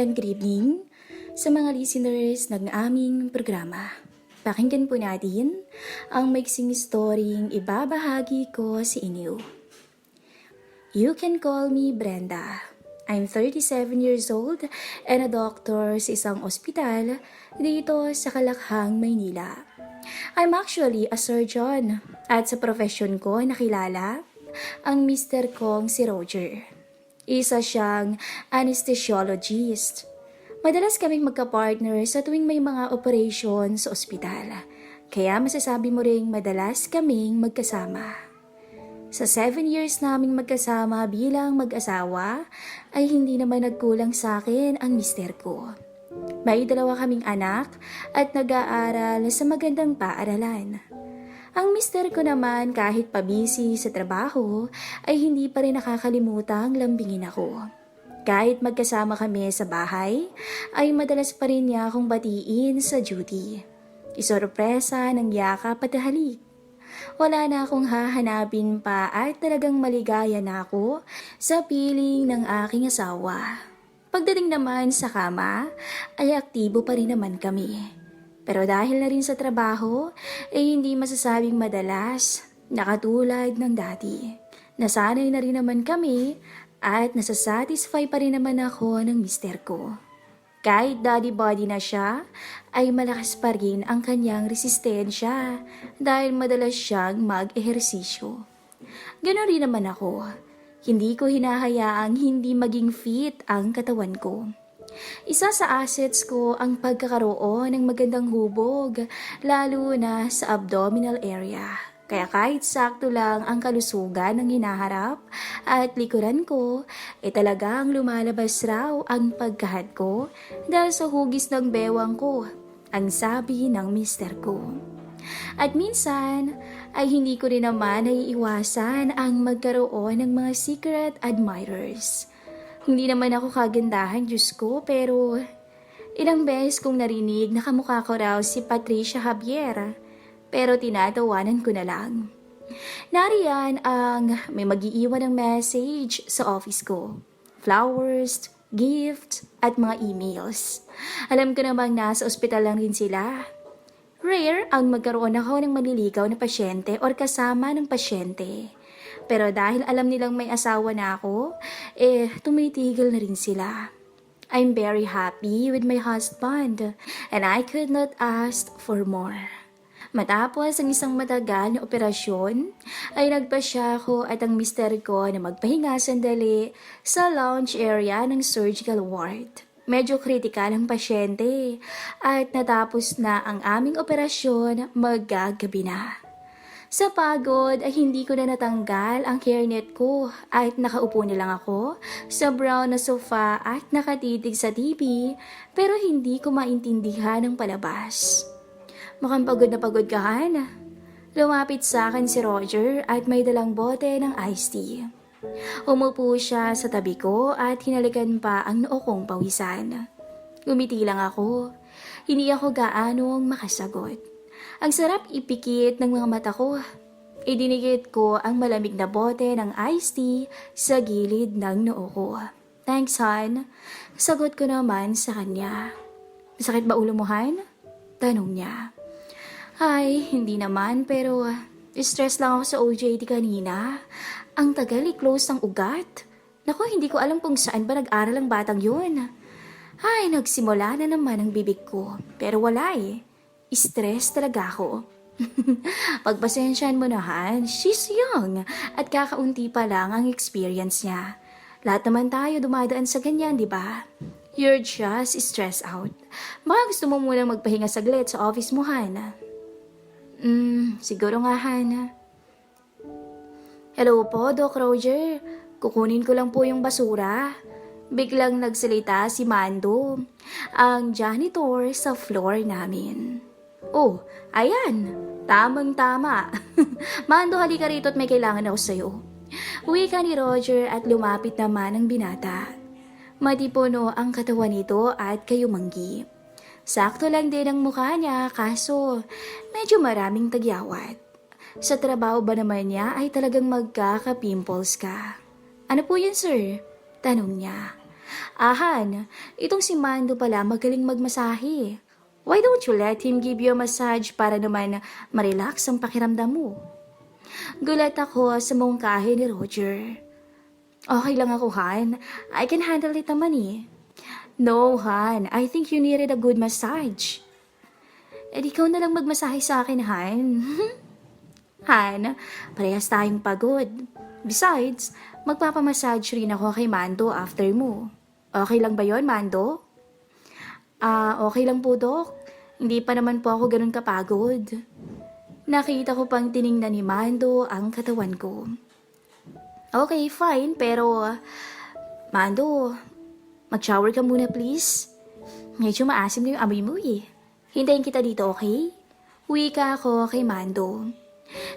and good evening sa mga listeners ng aming programa. Pakinggan po natin ang maiksing storyng ibabahagi ko sa inyo. You can call me Brenda. I'm 37 years old and a doctor sa isang ospital dito sa Kalakhang, Maynila. I'm actually a surgeon at sa profession ko nakilala ang mister kong si Roger. Isa siyang anesthesiologist. Madalas kaming magka-partner sa tuwing may mga operation sa ospital. Kaya masasabi mo ring madalas kaming magkasama. Sa 7 years naming magkasama bilang mag-asawa, ay hindi naman nagkulang sa akin ang mister ko. May 2 kaming anak at nag-aaral sa magandang paaralan. Ang mister ko naman kahit pabisi sa trabaho ay hindi pa rin nakakalimutang lambingin ako. Kahit magkasama kami sa bahay ay madalas pa rin niya akong batiin sa duty. Isorpresa ng yakap at halik. Wala na akong hahanapin pa at talagang maligaya na ako sa piling ng aking asawa. Pagdating naman sa kama ay aktibo pa rin naman kami. Pero dahil na rin sa trabaho, ay hindi masasabing madalas na katulad ng dati. Nasanay na rin naman kami at nasasatisfy pa rin naman ako ng mister ko. Kahit daddy body na siya, ay malakas pa rin ang kanyang resistensya dahil madalas siyang mag-ehersisyo. Ganon rin naman ako. Hindi ko hinahayaang hindi maging fit ang katawan ko. Isa sa assets ko ang pagkakaroon ng magandang hubog, lalo na sa abdominal area. Kaya kahit sakto lang ang kalusugan ng hinaharap at likuran ko, talagang lumalabas raw ang pagkahad ko dahil sa hugis ng bewang ko, ang sabi ng mister ko. At minsan ay hindi ko rin naman naiiwasan ang magkaroon ng mga secret admirers. Hindi naman ako kagandahan, Diyos ko, pero ilang beses kong narinig na kamukha ko raw si Patricia Javier, pero tinatawanan ko na lang. Nariyan ang may mag-iiwan ng message sa office ko. Flowers, gifts, at mga emails. Alam ko namang nasa ospital lang din sila. Rare ang magkaroon ako ng maliligaw na pasyente or kasama ng pasyente. Pero dahil alam nilang may asawa na ako, tumitigil na rin sila. I'm very happy with my husband and I could not ask for more. Matapos ang isang matagal na operasyon, ay nagpasya ako at ang mister ko na magpahinga sandali sa lounge area ng surgical ward. Medyo kritikal ang pasyente at natapos na ang aming operasyon magagabi na. Sa pagod ay hindi ko na natanggal ang hairnet ko at nakaupo na lang ako sa brown na sofa at nakatitig sa TV pero hindi ko maintindihan ang palabas. Mukhang pagod na pagod ka, Han. Lumapit sa akin si Roger at may dalang bote ng iced tea. Umupo siya sa tabi ko at hinalikan pa ang noo kong pawisan. Gumiti lang ako. Hindi ako gaanong makasagot. Ang sarap ipikit ng mga mata ko. Idinikit ko ang malamig na bote ng iced tea sa gilid ng noo ko. Thanks, Han. Sagot ko naman sa kanya. Masakit ba ulo mo, Han? Tanong niya. Ay, hindi naman pero stress lang ako sa OJT kanina. Ang tagal i-close ng ugat. Naku, hindi ko alam kung saan ba nag-aral ang batang yun. Ay, nagsimula na naman ang bibig ko. Pero wala Stress talaga ako. Pagpasensyahan mo na, Han. She's young at kakaunti pa lang ang experience niya. Lahat naman tayo dumadaan sa ganyan, di ba? You're just stressed out. Baka gusto mo munang magpahinga saglit sa office mo, Han. Siguro nga, Han. Hello po, Doc Roger. Kukunin ko lang po yung basura. Biglang nagsalita si Mando, ang janitor sa floor namin. Oh, ayan. Tamang-tama. Mando, halika rito at may kailangan ako sa'yo. Wika ni Roger at lumapit naman ang binata. Matipuno ang katawan nito at kayumanggi. Sakto lang din ang mukha niya kaso medyo maraming tagyawat. Sa trabaho ba naman niya ay talagang magkaka-pimples ka? Ano po yun, sir? Tanong niya. Ahan, itong si Mando pala magaling magmasahe. Why don't you let him give you a massage para naman ma-relax ang pakiramdam mo? Gulat ako sa mungkahi ni Roger. Okay lang ako, Han. I can handle it naman eh. No, Han. I think you needed a good massage. Ikaw na lang magmasahe sa akin, Han. Han, parehas tayong pagod. Besides, magpapamassage rin ako kay Mando after mo. Okay lang ba yon, Mando? Okay lang po, Dok. Hindi pa naman po ako ganun kapagod. Nakita ko pang tiningnan ni Mando ang katawan ko. Okay, fine, pero Mando, mag-shower ka muna please. Medyo maasim na yung amoy mo eh. Hintayin kita dito, okay? Wika ako kay Mando.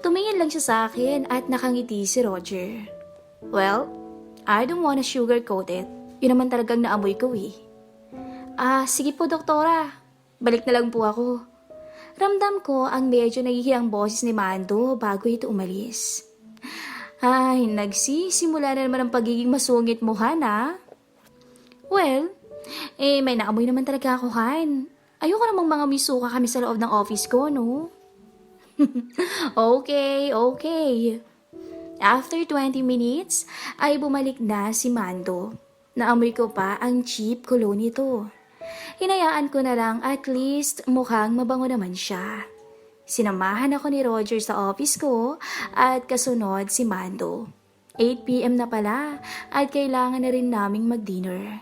Tumingin lang siya sa akin at nakangiti si Roger. Well, I don't wanna sugarcoat it. Yun naman talagang naamoy ko eh. Sige po, doktora. Balik na lang po ako. Ramdam ko ang medyo nahihiyang boses ni Mando bago ito umalis. Ay, nagsisimula na naman ang pagiging masungit mo, Hana. Well, may naamoy naman talaga ako, Han. Ayoko namang mga misuka kami sa loob ng office ko, no? Okay. After 20 minutes, ay bumalik na si Mando. Naamoy ko pa ang cheap cologne nito. Hinayaan ko na lang at least mukhang mabango naman siya. Sinamahan ako ni Roger sa office ko at kasunod si Mando. 8 p.m. na pala at kailangan na rin naming mag-dinner.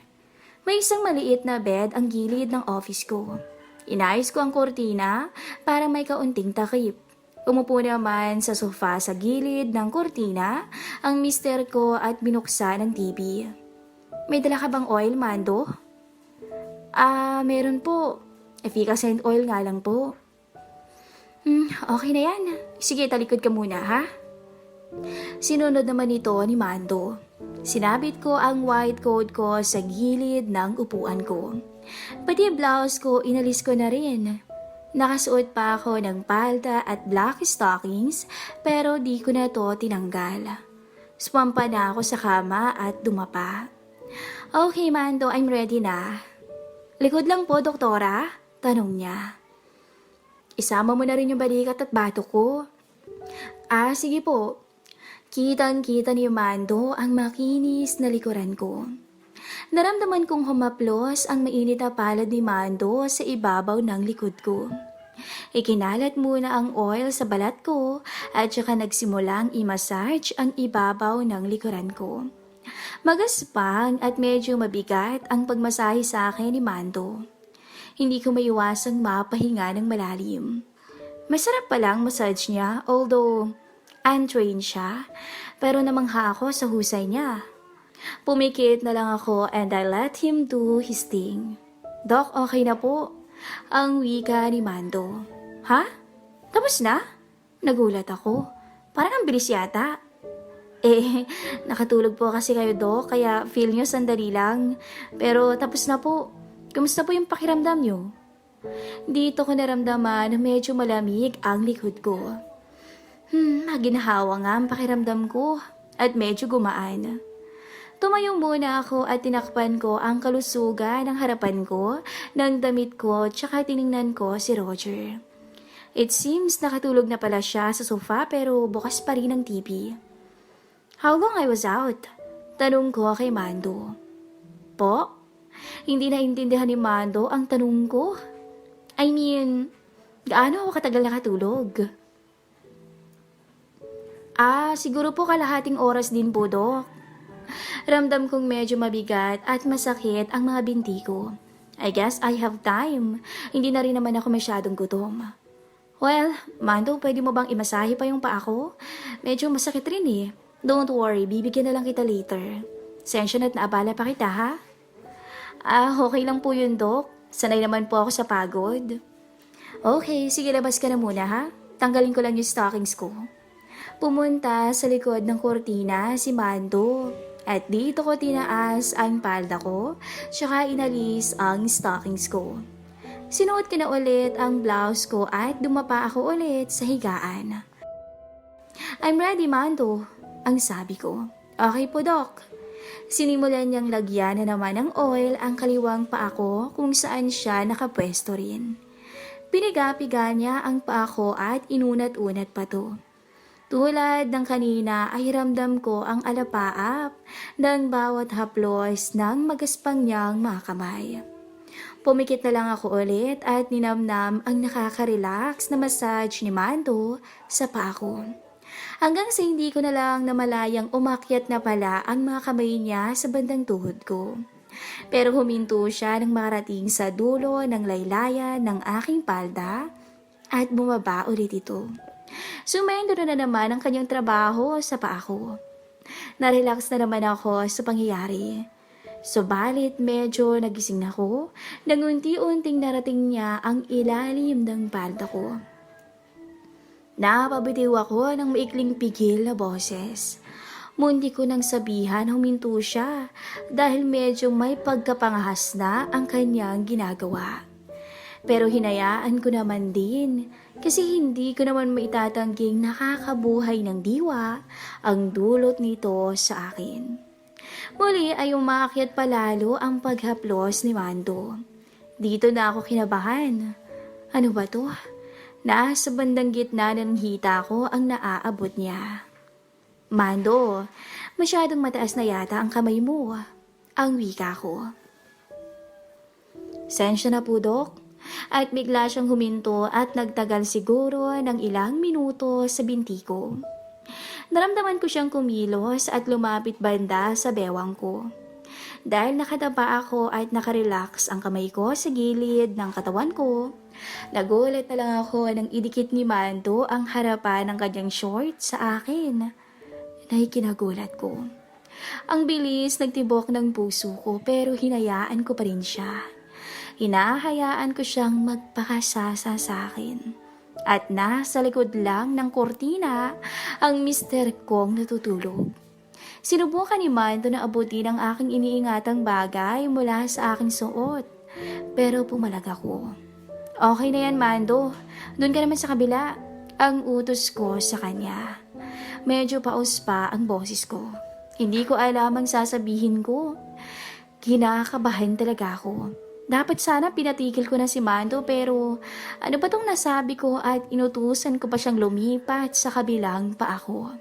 May isang maliit na bed ang gilid ng office ko. Inayos ko ang kortina para may kaunting takip. Umupo naman sa sofa sa gilid ng kortina ang mister ko at binuksan ang TV. May dala ka bang oil, Mando? Meron po. Efficacent oil nga lang po. Okay na yan. Sige, talikod ka muna, ha? Sinunod naman ito ni Mando. Sinabit ko ang white coat ko sa gilid ng upuan ko. Pati ang blouse ko, inalis ko na rin. Nakasuot pa ako ng palda at black stockings, pero di ko na to tinanggal. Sumampa na ako sa kama at dumapa. Okay, Mando, I'm ready na. Likod lang po, doktora? Tanong niya. Isama mo na rin yung balikat at bato ko. Sige po. Kitang-kita ni Mando ang makinis na likuran ko. Naramdaman kong humaplos ang mainit na palad ni Mando sa ibabaw ng likod ko. Ikinalat muna ang oil sa balat ko at saka nagsimulang i-massage ang ibabaw ng likuran ko. Magaspang at medyo mabigat ang pagmasahe sa akin ni Mando. Hindi ko maiwasang mapahinga ng malalim. Masarap palang massage niya, although untrained siya, pero namangha ako sa husay niya. Pumikit na lang ako and I let him do his thing. Doc, okay na po. Ang wika ni Mando. Ha? Tapos na? Nagulat ako. Parang ang bilis yata. Nakatulog po kasi kayo, Doc, kaya feel nyo sandali lang. Pero tapos na po. Kumusta po yung pakiramdam nyo? Dito ko naramdaman na medyo malamig ang likod ko. Ginahawa nga ang pakiramdam ko at medyo gumaan. Tumayo muna ako at tinakpan ko ang kalusugan ng harapan ko, ng damit ko, tsaka tiningnan ko si Roger. It seems nakatulog na pala siya sa sofa pero bukas pa rin ang TV. How long I was out? Tanong ko kay Mando. Po? Hindi naintindihan ni Mando ang tanong ko. I mean, gaano ako katagal nakatulog? Siguro po kalahating oras din po, Dok. Ramdam kong medyo mabigat at masakit ang mga binti ko. I guess I have time. Hindi na rin naman ako masyadong gutom. Well, Mando, pwede mo bang imasahe pa yung paa ko? Medyo masakit rin eh. Don't worry, bibigyan na lang kita later. Sensya na't naabala pa kita, ha? Okay lang po yun, Dok. Sanay naman po ako sa pagod. Okay, sige labas ka na muna, ha? Tanggalin ko lang yung stockings ko. Pumunta sa likod ng kortina si Mando at dito ko tinaas ang palda ko tsaka inalis ang stockings ko. Sinuot ko na ulit ang blouse ko at dumapa ako ulit sa higaan. I'm ready, Mando, ang sabi ko. Okay po, Doc. Sinimulan niyang lagyan na naman ng oil ang kaliwang paa ko kung saan siya nakapwesto rin. Piniga-piga niya ang paa ko at inunat-unat pa to. Tulad ng kanina ay ramdam ko ang alapaap ng bawat haplos ng magaspang niyang mga kamay. Pumikit na lang ako ulit at ninamnam ang nakaka-relax na massage ni Mando sa paa ko. Hanggang sa hindi ko na lang namalayang umakyat na pala ang mga kamay niya sa bandang tuhod ko. Pero huminto siya nang makarating sa dulo ng laylayan ng aking palda at bumaba ulit ito. Sumendo na naman ang kanyang trabaho sa paa ko. Narelax na naman ako sa pangyayari. Subalit medyo nagising ako nang unti-unting narating niya ang ilalim ng palda ko. Napabitiw ako ng maikling pigil na boses. Munti ko nang sabihan huminto siya dahil medyo may pagkapangahas na ang kanyang ginagawa. Pero hinayaan ko naman din kasi hindi ko naman maitatangking nakakabuhay ng diwa ang dulot nito sa akin. Muli ay umakyat palalo ang paghaplos ni Mando. Dito na ako kinabahan. Ano ba to? Nasa bandang gitna ng hita ko ang naaabot niya. Mando, masyadong mataas na yata ang kamay mo. Ang wika ko. Sensya na po, Dok. At bigla siyang huminto at nagtagal siguro ng ilang minuto sa binti ko. Naramdaman ko siyang kumilos at lumapit banda sa bewang ko. Dahil nakatapa ako at nakarelax ang kamay ko sa gilid ng katawan ko, nagulat na lang ako nang idikit ni Mando ang harapan ng kanyang short sa akin. Kinagulat ko. Ang bilis nagtibok ng puso ko pero hinayaan ko pa rin siya. Hinahayaan ko siyang magpakasasa sa akin. At nasa likod lang ng kortina ang mister kong natutulog. Sinubukan ni Mando na abutin ang aking iniingatang bagay mula sa aking suot. Pero pumalag ako. Okay na yan, Mando. Doon ka naman sa kabila. Ang utos ko sa kanya. Medyo paus pa ang boses ko. Hindi ko alam ang sasabihin ko. Kinakabahan talaga ako. Dapat sana pinatigil ko na si Mando pero ano ba tong nasabi ko at inutusan ko pa siyang lumipat sa kabilang pa ako.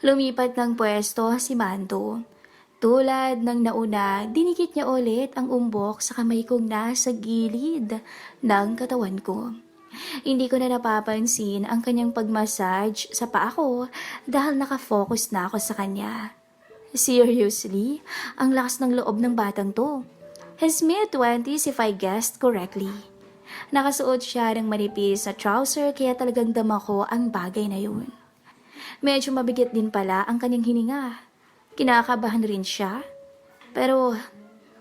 Lumipat ng pwesto si Mando. Tulad ng nauna, dinikit niya ulit ang umbok sa kamay kong nasa gilid ng katawan ko. Hindi ko na napapansin ang kanyang pagmassage sa paa ko dahil nakafocus na ako sa kanya. Seriously, ang lakas ng loob ng batang to. His mid-20s if I guessed correctly. Nakasuot siya ng manipis na trouser kaya talagang dama ko ang bagay na yun. Medyo mabigat din pala ang kanyang hininga. Kinakabahan rin siya. Pero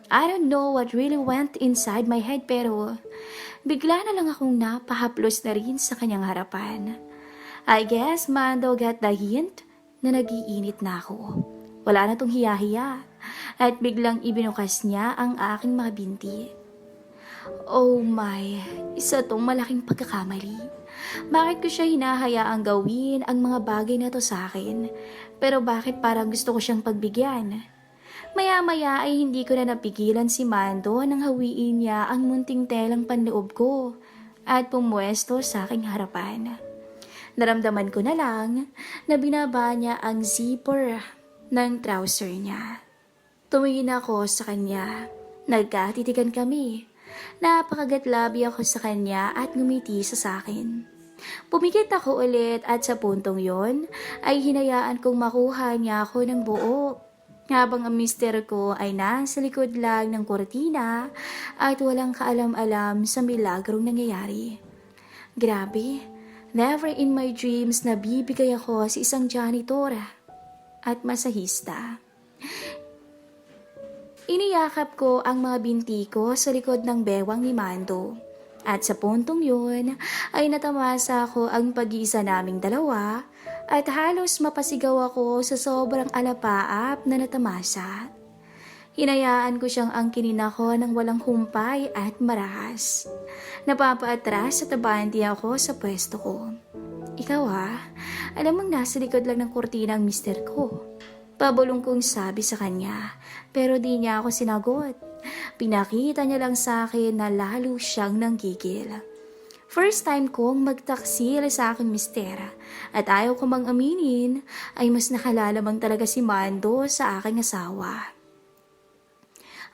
I don't know what really went inside my head pero bigla na lang akong napahaplos na rin sa kanyang harapan. I guess Mando got the hint na nag-iinit na ako. Wala na tong hiya-hiya. At biglang ibinukas niya ang aking mga binti. Oh my, isa tong malaking pagkakamali. Bakit ko siya hinahayaang gawin ang mga bagay na to sa akin? Pero bakit parang gusto ko siyang pagbigyan? Maya-maya ay hindi ko na napigilan si Mando nang hawiin niya ang munting telang panloob ko at pumwesto sa aking harapan. Naramdaman ko na lang na binaba niya ang zipper ng trouser niya. Tumingin ako sa kanya. Nagkatitigan kami. Napakagatlabi ako sa kanya at ngumiti sa akin. Pumikit ako ulit at sa puntong yon ay hinayaan kong makuha niya ako ng buo. Habang ang mister ko ay nasa likod lang ng kortina at walang kaalam-alam sa milagrong nangyayari. Grabe, never in my dreams na bibigay ako sa isang janitor at masahista. Iniyakap ko ang mga binti ko sa likod ng bewang ni Mando. At sa puntong yun ay natamasa ko ang pag-iisa naming dalawa at halos mapasigaw ako sa sobrang alapaap na natamasa. Hinayaan ko siyang angkinin ako ng walang humpay at marahas. Napapaatras at abanti ako sa pwesto ko. Ikaw alam mong nasa likod lang ng kortina ang mister ko. Pabulong kong sabi sa kanya, pero di niya ako sinagot. Pinakita niya lang sa akin na lalo siyang nanggigil. First time kong magtaksil sa aking mister at ayaw ko mang aminin ay mas nakalalamang talaga si Mando sa aking asawa.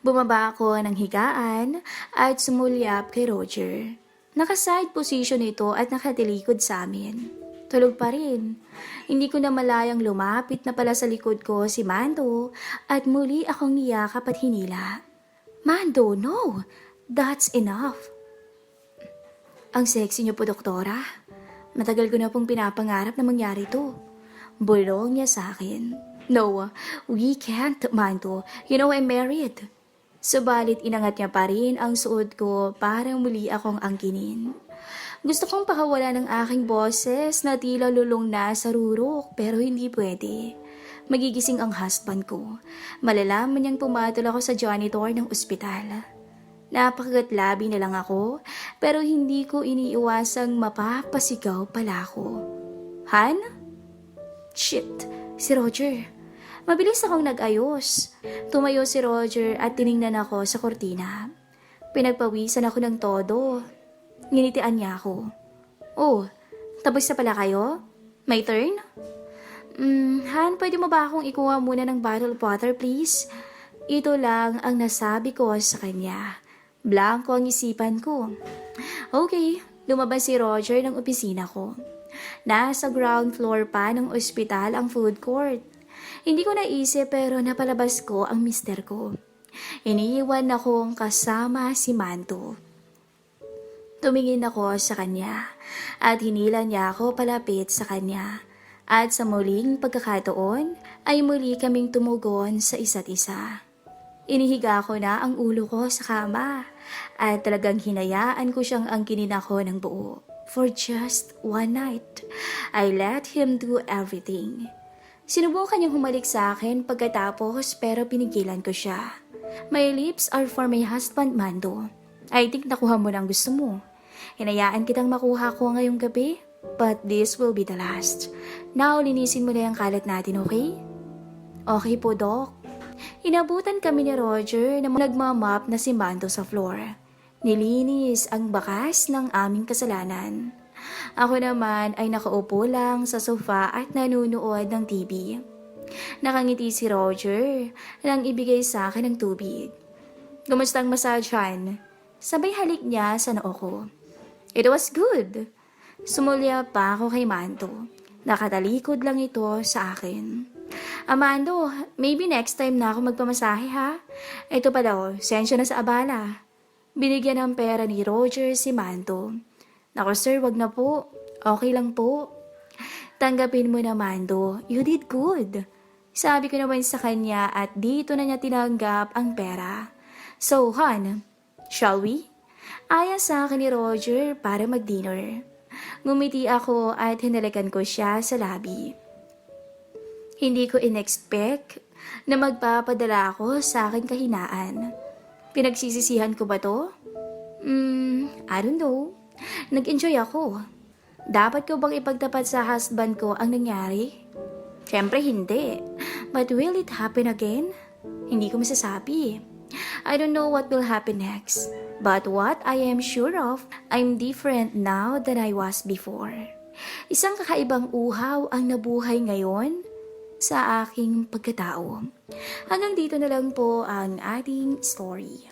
Bumaba ako ng higaan at sumulyap kay Roger. Naka-side position ito at nakatilikod sa amin. Tulog pa rin. Hindi ko na malayang lumapit na pala sa likod ko si Mando at muli akong niyakap at hinila. Mando, no! That's enough! Ang sexy niyo po, doktora. Matagal ko na pong pinapangarap na mangyari to. Bulong niya sa akin. No, we can't, Mando. You know I'm married. Subalit inangat niya pa rin ang suot ko para muli akong angkinin. Gusto kong pakawala ng aking boses na tila lulong na sa rurok pero hindi pwede. Magigising ang husband ko. Malalaman niyang pumatol ako sa janitor ng ospital. Napakagatlabi na lang ako pero hindi ko iniiwasang mapapasigaw pala ako. Han? Shit, si Roger. Mabilis akong nag-ayos. Tumayo si Roger at tiningnan ako sa kortina. Pinagpawisan ako ng todo. Nginitian niya ako. Oh, tapos na pala kayo? My turn? Han, pwede mo ba akong ikuha muna ng bottle of water, please? Ito lang ang nasabi ko sa kanya. Blanco ang isipan ko. Okay, lumabas si Roger ng opisina ko. Nasa ground floor pa ng ospital ang food court. Hindi ko naisip pero napalabas ko ang mister ko. Iniiwan akong kasama si Manto. Tumingin ako sa kanya at hinila niya ako palapit sa kanya. At sa muling pagkakataon ay muli kaming tumugon sa isa't isa. Inihiga ko na ang ulo ko sa kama at talagang hinayaan ko siyang angkinin ako ng buo. For just one night, I let him do everything. Sinubukan niyang humalik sa akin pagkatapos pero pinigilan ko siya. My lips are for my husband, Mando. I think nakuha mo na ang gusto mo. Hinayaan kitang makuha ko ngayong gabi, but this will be the last. Now, linisin mo na yung kalat natin, okay? Okay po, Doc. Inabutan kami ni Roger na nagmamap na si Mando sa floor. Nilinis ang bakas ng aming kasalanan. Ako naman ay nakaupo lang sa sofa at nanunood ng TV. Nakangiti si Roger nang ibigay sa akin ng tubig. Kumusta ang massage-han? Sabay halik niya sa noo ko. It was good. Sumulya pa ako kay Mando. Nakatalikod lang ito sa akin. Amando, maybe next time na ako magpamasahe ha? Ito pa daw, sensya na sa abala. Binigyan ng pera ni Roger si Mando. Naku sir, wag na po. Okay lang po. Tanggapin mo na Mando, you did good. Sabi ko naman sa kanya at dito na niya tinanggap ang pera. So, Han, shall we? Aya sa akin ni Roger para mag-dinner. Ngumiti ako at hinalikan ko siya sa labi. Hindi ko in-expect na magpapadala ako sa aking kahinaan. Pinagsisisihan ko ba to? I don't know. Nag-enjoy ako. Dapat ko bang ipagtapat sa husband ko ang nangyari? Siyempre hindi. But will it happen again? Hindi ko masasabi. I don't know what will happen next. But what I am sure of, I'm different now than I was before. Isang kakaibang uhaw ang nabuhay ngayon sa aking pagkatao. Hanggang dito na lang po ang ating story.